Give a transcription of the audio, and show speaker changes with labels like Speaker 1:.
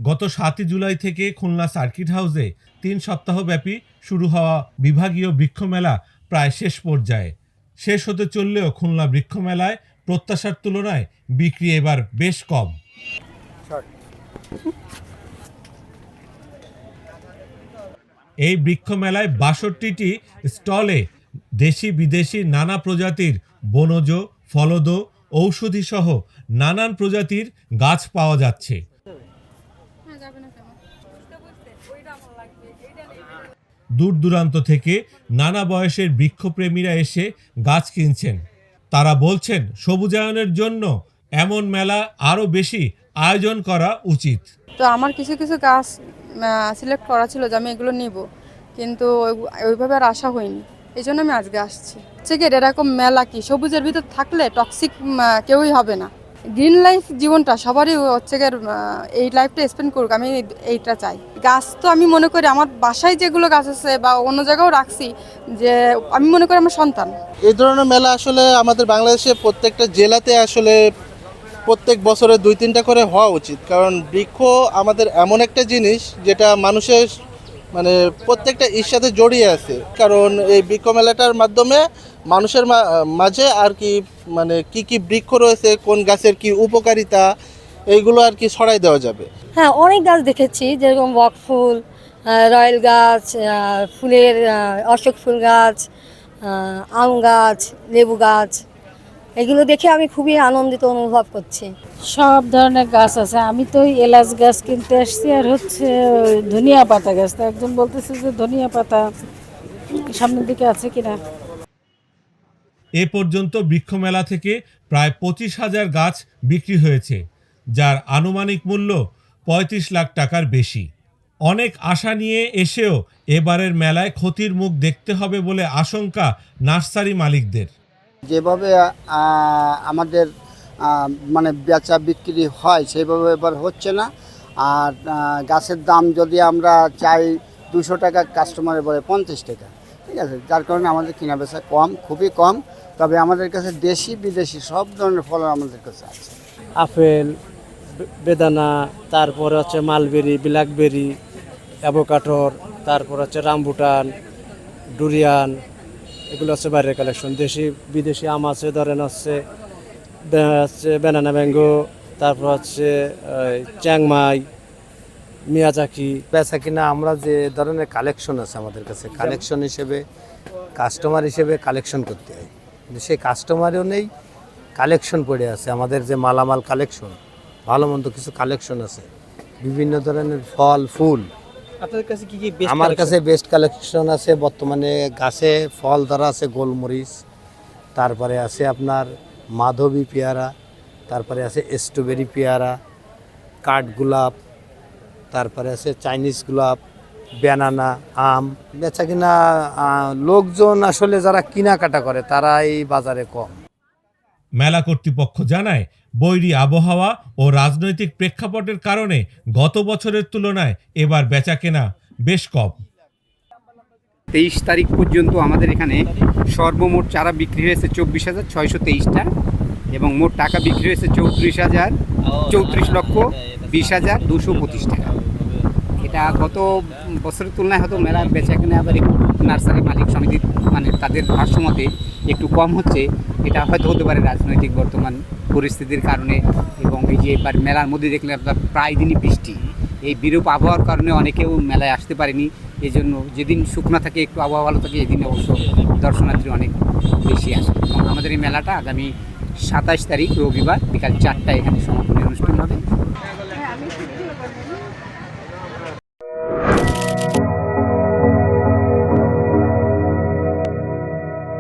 Speaker 1: গত ৭ জুলাই থেকে খুলনা সার্কিট হাউসে ৩ সপ্তাহব্যাপী শুরু হওয়া বিভাগীয় বৃক্ষমেলা প্রায় শেষ পর্যায়ে। শেষ হতে চললেও খুলনা বৃক্ষমেলায় প্রত্যাশার তুলনায় বিক্রি এবার বেশ কম। এই বৃক্ষমেলায় ৬২টি স্টলে দেশি বিদেশি নানা প্রজাতির বনজ, ফলদ, ঔষধি সহ নানান প্রজাতির গাছ পাওয়া যাচ্ছে। দূর দূরান্ত থেকে নানা বয়সের বৃক্ষপ্রেমীরা এসে গাছ কিনছেন। তারা বলছেন সবুজায়নের জন্য এমন মেলা আরও বেশি আয়োজন করা উচিত।
Speaker 2: তো আমার কিছু কিছু গাছ সিলেক্ট করা ছিল যে আমি এগুলো নিব, কিন্তু ওইভাবে আর আশা হয়নি, এই জন্য আমি আজকে আসছি। হচ্ছে কি এরকম মেলা কি সবুজের ভিতর থাকলে টক্সিক কেউই হবে না। গ্রিন লাইফ জীবনটা সবারই হচ্ছে গিয়ে এই লাইফটা স্পেন্ড করুক, আমি এইটা চাই। গাছ তো আমি মনে করি আমার বাসায় যেগুলো গাছ আছে বা অন্য জায়গাও রাখছি, যে আমি মনে করি আমার সন্তান।
Speaker 3: এই ধরনের মেলা আসলে আমাদের বাংলাদেশে প্রত্যেকটা জেলাতে আসলে প্রত্যেক বছরে 2-3টা করে হওয়া উচিত, কারণ বৃক্ষ আমাদের এমন একটা জিনিস যেটা মানুষের মানে প্রত্যেকটা এর সাথে জড়িয়ে আছে। কারণ এই বৃক্ষ মেলাটার মাধ্যমে মানুষের মাঝে আর কি মানে কি বৃক্ষ রয়েছে, কোন গাছের কি উপকারিতা, এইগুলো আর কি ছড়াই দেওয়া যাবে।
Speaker 4: হ্যাঁ, অনেক গাছ দেখেছি, যেরকম বকফুল, রয়্যাল গাছ, ফুলের অশোক ফুল গাছ, আম গাছ, লেবু গাছ, এগুলো দেখে আমি খুবই আনন্দিত অনুভব করছি।
Speaker 5: সব ধরনের গাছ আছে। আমি তো এলাচ গাছ কিনতে আসছি, আর হচ্ছে ধনিয়া পাতা গাছ। তো একজন বলতেছে যে ধনিয়া পাতা সামনের দিকে আছে কিনা।
Speaker 1: এ পর্যন্ত বৃক্ষমেলা থেকে প্রায় ২৫,০০০ গাছ বিক্রি হয়েছে, যার আনুমানিক মূল্য ৩৫ লাখ টাকার বেশি। অনেক আশা নিয়ে এসেও এবারের মেলায় ক্ষতির মুখ দেখতে হবে বলে আশঙ্কা নার্সারি মালিকদের।
Speaker 6: যেভাবে আমাদের মানে বেচা বিক্রি হয় সেইভাবে এবার হচ্ছে না। আর গাছের দাম যদি আমরা চাই 200 টাকা, কাস্টমারে বলে 50 টাকা, ঠিক আছে, যার কারণে আমাদের কেনা বেচা কম, খুবই কম। তবে আমাদের কাছে দেশি বিদেশি সব ধরনের ফল আমাদের কাছে আছে।
Speaker 7: আপেল, বেদানা, তারপরে হচ্ছে মালবেরি, ব্ল্যাকবেরি, অ্যাভোকাডোর, তারপর হচ্ছে রামবুটান, ডুরিয়ান, এগুলো হচ্ছে বাইরের কালেকশন। দেশি বিদেশি আম আছে, ধরেন হচ্ছে ব্যানানা ম্যাঙ্গো, তারপর হচ্ছে চ্যাংমাই, মিয়াজাকি।
Speaker 8: বেচা কিনা আমরা যে ধরনের কালেকশন আছে আমাদের কাছে, কালেকশন হিসেবে কাস্টমার হিসেবে কালেকশন করতে হয়, কিন্তু সেই কাস্টমারও নেই, কালেকশন পড়ে আছে। আমাদের যে মালামাল কালেকশন, ভালো মন্দ কিছু কালেকশন আছে, বিভিন্ন ধরনের ফল ফুল।
Speaker 7: আপনাদের কাছে কি
Speaker 8: আমার কাছে বেস্ট কালেকশন আছে বর্তমানে। গাছে ফল ধরা আছে গোলমরিচ, তারপরে আছে আপনার মাধবী পেয়ারা, তারপরে আছে স্ট্রবেরি পেয়ারা, কাঠগোলাপ, তারপরে আছে চাইনিজ গোলাপ, ব্যানানা, আম। বেচা কিনা লোকজন আসলে যারা কেনাকাটা করে তারা এই বাজারে কম।
Speaker 1: মেলা কর্তৃপক্ষ জানায় বৈরী আবহাওয়া ও রাজনৈতিক প্রেক্ষাপটের কারণে গত বছরের তুলনায় এবার বেচাকেনা বেশ কম।
Speaker 9: 23 তারিখ পর্যন্ত আমাদের এখানে সর্বমোট চারা বিক্রি হয়েছে 24,623টা এবং মোট টাকা বিক্রি হয়েছে 34,20,225 টাকা। এটা গত বছরের তুলনায় হয়তো মেলার বেচাকেনা আবার একটু নার্সারি মালিক সমিতির মানে তাদের ভারসাম্যতে একটু কম হচ্ছে। এটা হয়তো হতে পারে রাজনৈতিক বর্তমান পরিস্থিতির কারণে, এবং এই যে এবার মেলার মধ্যে দেখলে আপনার প্রায় দিনই বৃষ্টি, এই বিরূপ আবহাওয়ার কারণে অনেকেও মেলায় আসতে পারেনি। এই জন্য যেদিন শুকনো থাকে, একটু আবহাওয়া ভালো থাকে, এদিন অবশ্য দর্শনার্থী অনেক বেশি আসে। এবং আমাদের এই মেলাটা আগামী 27 তারিখ রবিবার বিকাল 4টায় এখানে সমাপনী অনুষ্ঠান হবে।